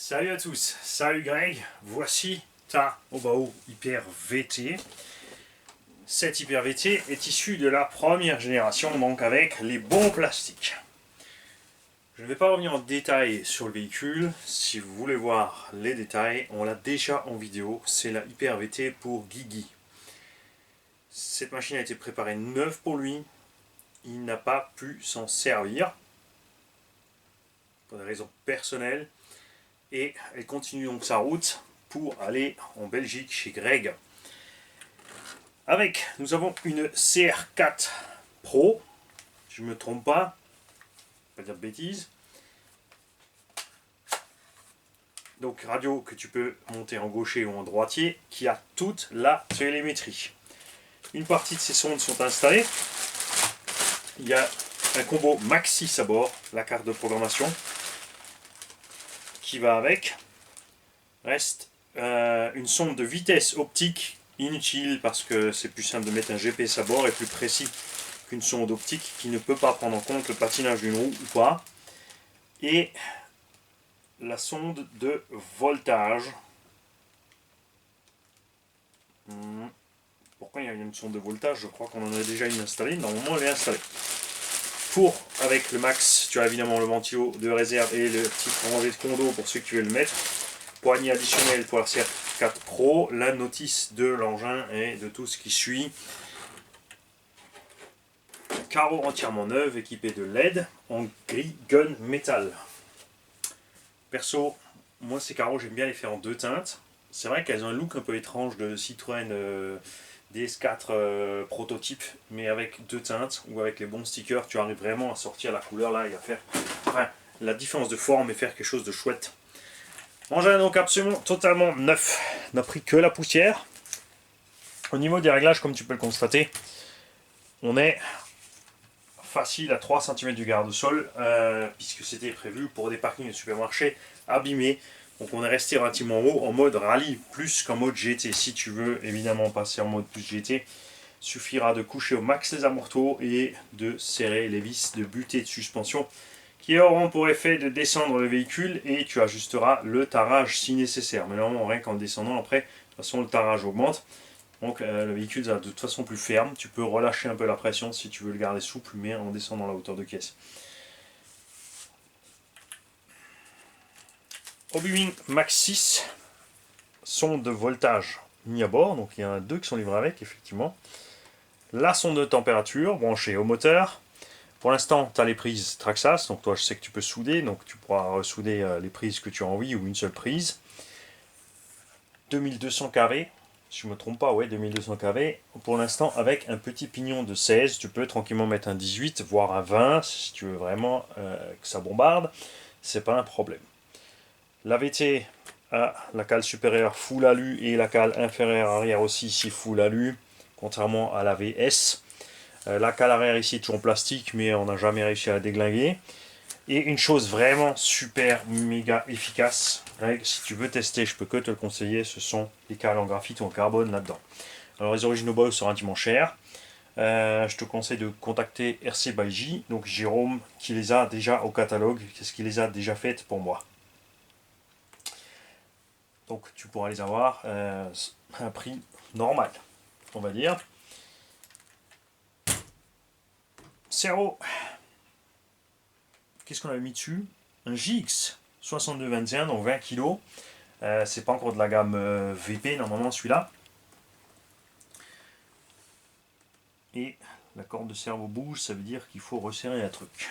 Salut à tous, salut Greg, voici ta Obao Hyper VT. Cette Hyper VT est issue de la première génération, donc avec les bons plastiques. Je ne vais pas revenir en détail sur le véhicule, si vous voulez voir les détails, on l'a déjà en vidéo, c'est la Hyper VT pour Guigui. Cette machine a été préparée neuve pour lui, il n'a pas pu s'en servir, pour des raisons personnelles. Et elle continue donc sa route pour aller en Belgique chez Greg. Avec, nous avons une CR4 Pro, si je ne me trompe pas, pas dire de bêtises. Donc radio que tu peux monter en gaucher ou en droitier, qui a toute la télémétrie. Une partie de ces sondes sont installées. Il y a un combo Maxis à bord, la carte de programmation qui va avec. Reste une sonde de vitesse optique inutile parce que c'est plus simple de mettre un GPS à bord et plus précis qu'une sonde optique qui ne peut pas prendre en compte le patinage d'une roue ou pas. Et la sonde de voltage. Pourquoi il y a une sonde de voltage? Je crois qu'on en a déjà une installée. Normalement elle est installée. Pour avec le max, tu as évidemment le ventilo de réserve et le petit rangé de condo pour ceux qui veulent le mettre. Poignée additionnelle pour la CR4 Pro, la notice de l'engin et de tout ce qui suit. Carreau entièrement neuf, équipé de LED en gris gun métal. Perso, moi ces carreaux j'aime bien les faire en deux teintes. C'est vrai qu'elles ont un look un peu étrange de Citroën DS4 prototype, mais avec deux teintes ou avec les bons stickers, tu arrives vraiment à sortir la couleur là et à faire la différence de forme et faire quelque chose de chouette. Engin donc absolument totalement neuf, n'a pris que la poussière. Au niveau des réglages, comme tu peux le constater, on est facile à 3 cm du garde-sol, puisque c'était prévu pour des parkings de supermarchés abîmés. Donc on est resté relativement haut en mode rallye plus qu'en mode GT. Si tu veux évidemment passer en mode plus GT, suffira de coucher au max les amortos et de serrer les vis de butée de suspension qui auront pour effet de descendre le véhicule et tu ajusteras le tarage si nécessaire. Mais normalement, rien qu'en descendant après, de toute façon le tarage augmente. Donc le véhicule sera de toute façon plus ferme. Tu peux relâcher un peu la pression si tu veux le garder souple, mais en descendant la hauteur de caisse. Obi-Wan Max 6, sonde de voltage mis à bord. Donc il y en a deux qui sont livrés avec, effectivement. La sonde de température branchée au moteur. Pour l'instant, tu as les prises Traxxas, donc toi je sais que tu peux souder, donc tu pourras ressouder les prises que tu as envie ou une seule prise. 2200 kV, si je ne me trompe pas, ouais, 2200 kV. Pour l'instant, avec un petit pignon de 16, tu peux tranquillement mettre un 18, voire un 20, si tu veux vraiment que ça bombarde, c'est pas un problème. La VT a la cale supérieure full alu et la cale inférieure arrière aussi ici full alu, contrairement à la VS. La cale arrière ici est toujours en plastique, mais on n'a jamais réussi à la déglinguer. Et une chose vraiment super méga efficace, Greg, si tu veux tester, je peux que te le conseiller, ce sont les cales en graphite ou en carbone là-dedans. Alors les originaux Obao sont relativement chers. Je te conseille de contacter RC by J, donc Jérôme, qui les a déjà au catalogue, qu'est-ce qu'il les a déjà faites pour moi. Donc tu pourras les avoir à un prix normal, on va dire. Servo. Qu'est-ce qu'on avait mis dessus? Un JX 6221, donc 20 kg. C'est pas encore de la gamme VP normalement celui-là. Et la corde de servo bouge, ça veut dire qu'il faut resserrer un truc.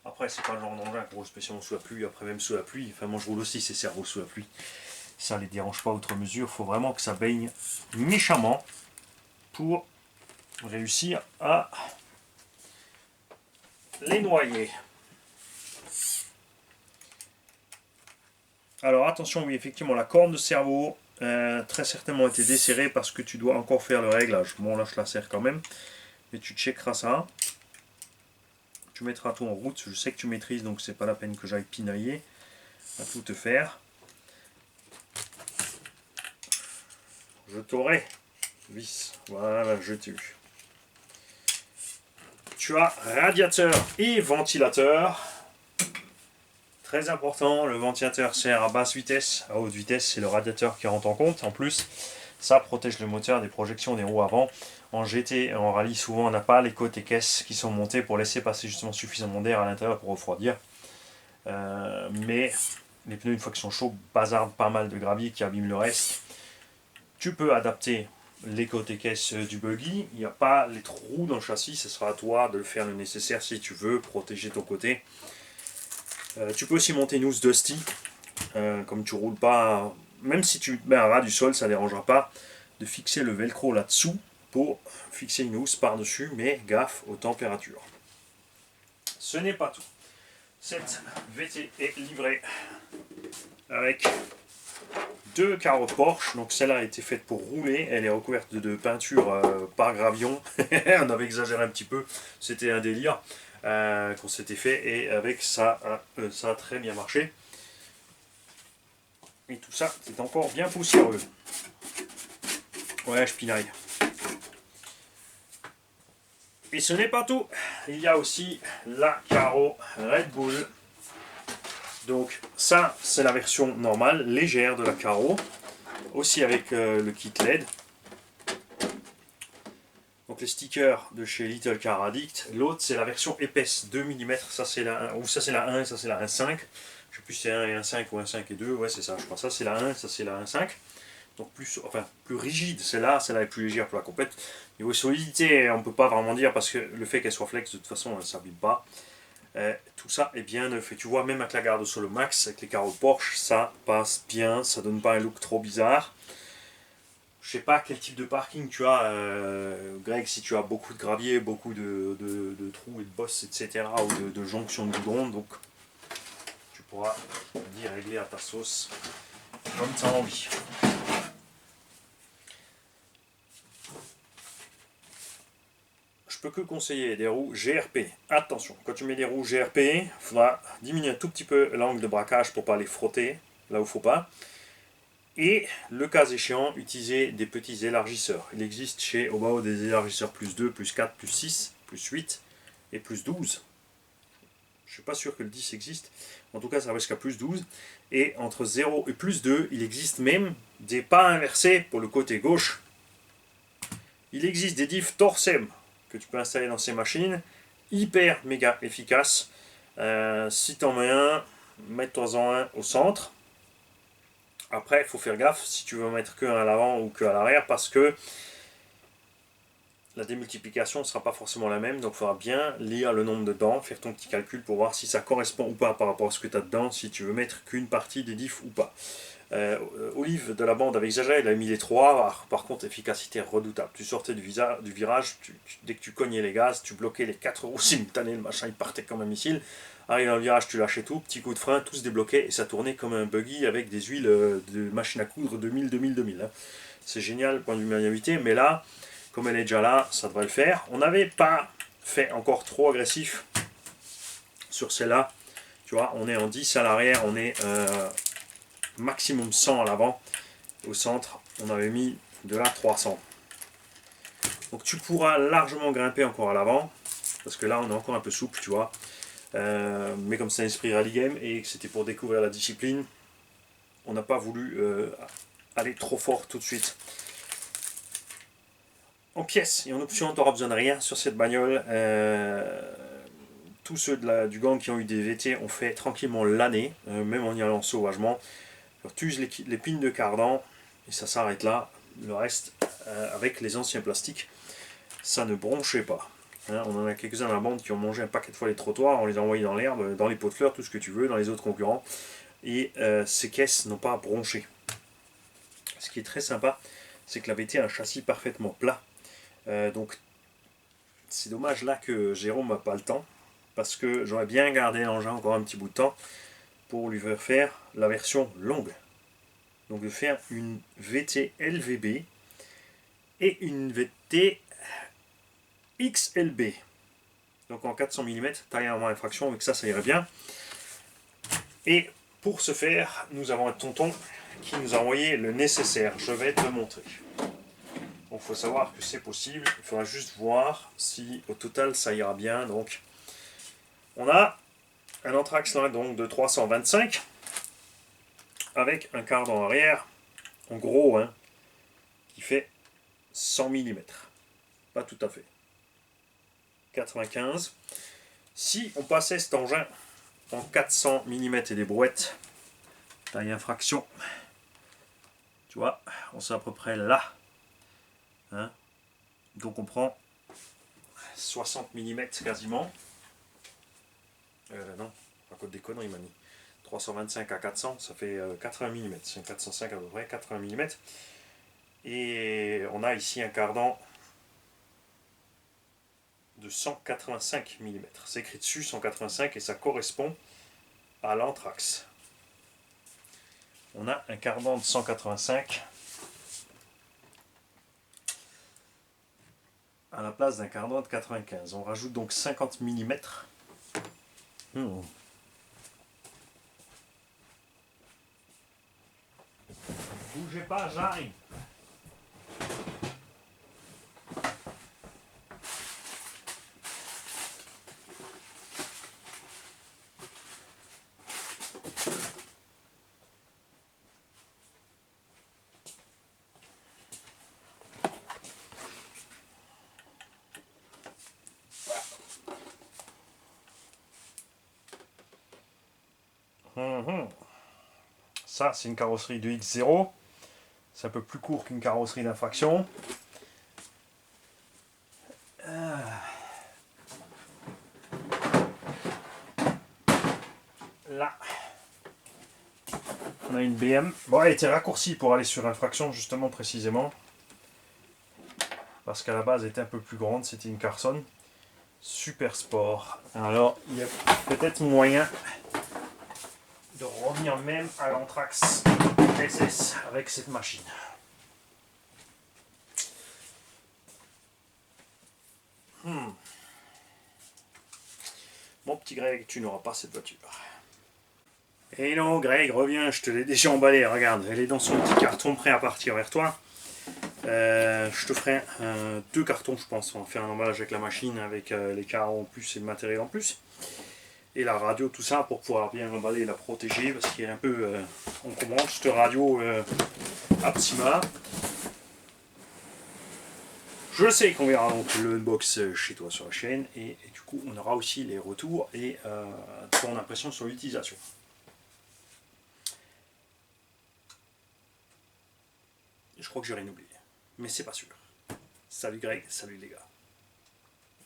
Après, c'est pas le genre d'engin qu'on roule spécialement sous la pluie, après même sous la pluie. Enfin, moi je roule aussi ces servos sous la pluie. Ça les dérange pas outre mesure, il faut vraiment que ça baigne méchamment pour réussir à les noyer. Alors attention, oui, effectivement, la corne de servo très certainement été desserrée parce que tu dois encore faire le réglage. Bon, là, je la serre quand même, mais tu checkeras ça. Tu mettras tout en route. Je sais que tu maîtrises, donc c'est pas la peine que j'aille pinailler à tout te faire. Je t'aurai vis. Voilà, je t'ai eu. Tu as radiateur et ventilateur. Très important, le ventilateur sert à basse vitesse. À haute vitesse, c'est le radiateur qui rentre en compte. En plus, ça protège le moteur des projections des roues avant. En GT et en rallye, souvent on n'a pas les côtés caisses qui sont montés pour laisser passer justement suffisamment d'air à l'intérieur pour refroidir. Mais les pneus, une fois qu'ils sont chauds, bazardent pas mal de gravier qui abîme le reste. Tu peux adapter les côtés caisses du buggy. Il n'y a pas les trous dans le châssis, ce sera à toi de faire le nécessaire si tu veux protéger ton côté. Tu peux aussi monter une housse Dusty, comme tu roules pas, même si tu mets un ras du sol, ça ne dérangera pas de fixer le velcro là-dessous pour fixer une housse par-dessus, mais gaffe aux températures. Ce n'est pas tout. Cette VT est livrée avec 2 carreaux Porsche, donc celle-là a été faite pour rouler, elle est recouverte de peinture par gravion, on avait exagéré un petit peu, c'était un délire qu'on s'était fait, et avec ça, ça a très bien marché. Et tout ça, c'est encore bien poussiéreux. Ouais, je pinaille. Et ce n'est pas tout, il y a aussi la carreau Red Bull. Donc ça, c'est la version normale, légère de la carreau, aussi avec le kit LED. Donc les stickers de chez Little Car Addict. L'autre, c'est la version épaisse, 2 mm, ça c'est la 1, ou ça c'est la 1 et ça c'est la 1.5. Je sais plus si c'est 1 et 1.5 ou 1.5 et 2, ouais c'est ça, je crois. Ça c'est la 1, ça c'est la 1.5. Donc plus rigide, celle-là est plus légère pour la compète. Niveau solidité, on ne peut pas vraiment dire parce que le fait qu'elle soit flex, de toute façon, elle ne s'abîme pas. Tout ça est bien neuf. Et tu vois, même avec la garde sur le max, avec les carreaux Porsche, ça passe bien, ça donne pas un look trop bizarre. Je sais pas quel type de parking tu as, Greg, si tu as beaucoup de gravier, beaucoup de trous et de bosses, etc. ou de jonctions de goudron, donc tu pourras dire régler à ta sauce comme tu as envie. Je peux que conseiller des roues GRP. Attention, quand tu mets des roues GRP, il faudra diminuer un tout petit peu l'angle de braquage pour ne pas les frotter là où il ne faut pas. Et le cas échéant, utiliser des petits élargisseurs. Il existe chez Obao des élargisseurs plus 2, plus 4, plus 6, plus 8 et plus 12. Je ne suis pas sûr que le 10 existe. En tout cas, ça va jusqu'à plus 12. Et entre 0 et plus 2, il existe même des pas inversés pour le côté gauche. Il existe des diffs Torsem que tu peux installer dans ces machines. Hyper méga efficace. Si tu en mets un, mets-toi-en un au centre. Après, il faut faire gaffe si tu veux mettre que à l'avant ou que à l'arrière parce que la démultiplication ne sera pas forcément la même. Donc, il faudra bien lire le nombre de dents, faire ton petit calcul pour voir si ça correspond ou pas par rapport à ce que tu as dedans, si tu veux mettre qu'une partie des diffs ou pas. Olive de la bande avait exagéré, il a mis les 3. Par contre, efficacité redoutable. Tu sortais du virage, dès que tu cognais les gaz, tu bloquais les 4 roues simultanées, le machin il partait comme un missile. Arrive dans le virage, tu lâchais tout, petit coup de frein, tout se débloquait et ça tournait comme un buggy avec des huiles de machine à coudre 2000. Hein. C'est génial, point de vue maniabilité, mais là, comme elle est déjà là, ça devrait le faire. On n'avait pas fait encore trop agressif sur celle-là. Tu vois, on est en 10 à l'arrière, on est maximum 100 à l'avant. Au centre, on avait mis de là 300. Donc tu pourras largement grimper encore à l'avant, parce que là on est encore un peu souple, tu vois. Mais comme c'est un esprit rally game et que c'était pour découvrir la discipline, on n'a pas voulu aller trop fort tout de suite. En pièces et en option, tu n'auras besoin de rien sur cette bagnole. Tous ceux du gang qui ont eu des VT ont fait tranquillement l'année, même en y allant sauvagement. Tu uses les pins de cardan et ça s'arrête là. Le reste, avec les anciens plastiques, ça ne bronchait pas. Hein, on en a quelques-uns à la bande qui ont mangé un paquet de fois les trottoirs, on les a envoyés dans l'herbe, dans les pots de fleurs, tout ce que tu veux, dans les autres concurrents. Et ces caisses n'ont pas bronché. Ce qui est très sympa, c'est que la VT a un châssis parfaitement plat. Donc c'est dommage là que Jérôme n'a pas le temps, parce que j'aurais bien gardé l'engin encore un petit bout de temps pour lui faire la version longue. Donc de faire une VT LVB et une VT XLB. Donc en 400 mm, taille en infraction, avec ça irait bien. Et pour ce faire, nous avons un tonton qui nous a envoyé le nécessaire. Je vais te montrer. Donc il faut savoir que c'est possible. Il faudra juste voir si au total ça ira bien. Donc on a Un anthrax là donc de 325 avec un cardan arrière en gros hein, qui fait 100 mm. Pas tout à fait. 95. Si on passait cet engin en 400 mm et des brouettes, taille infraction, tu vois, on sait à peu près là. Hein, donc on prend 60 mm quasiment. Non, à côté des conneries, il m'a mis 325 à 400, ça fait 80 mm. C'est 405 à peu près, 80 mm. Et on a ici un cardan de 185 mm. C'est écrit dessus 185 et ça correspond à l'anthrax. On a un cardan de 185 à la place d'un cardan de 95. On rajoute donc 50 mm. Bougez pas, j'arrive. Ça, c'est une carrosserie de X0. C'est un peu plus court qu'une carrosserie d'infraction. Là, on a une BM. Bon, elle était raccourcie pour aller sur infraction, justement, précisément. Parce qu'à la base, elle était un peu plus grande. C'était une Carson Super Sport. Alors, il y a peut-être moyen de revenir même à l'anthrax SS avec cette machine. Mon petit Greg, tu n'auras pas cette voiture. Hello Greg, reviens, je te l'ai déjà emballée, regarde, elle est dans son petit carton prêt à partir vers toi. Je te ferai 2 cartons, je pense. On va faire un emballage avec la machine, avec les carreaux en plus et le matériel en plus. Et la radio, tout ça, pour pouvoir bien l'emballer et la protéger, parce qu'il est un peu encombrant, cette radio Apsima. Je sais qu'on verra donc le unbox chez toi sur la chaîne, et du coup, on aura aussi les retours et ton impression sur l'utilisation. Je crois que j'ai rien oublié, mais c'est pas sûr. Salut Greg, salut les gars.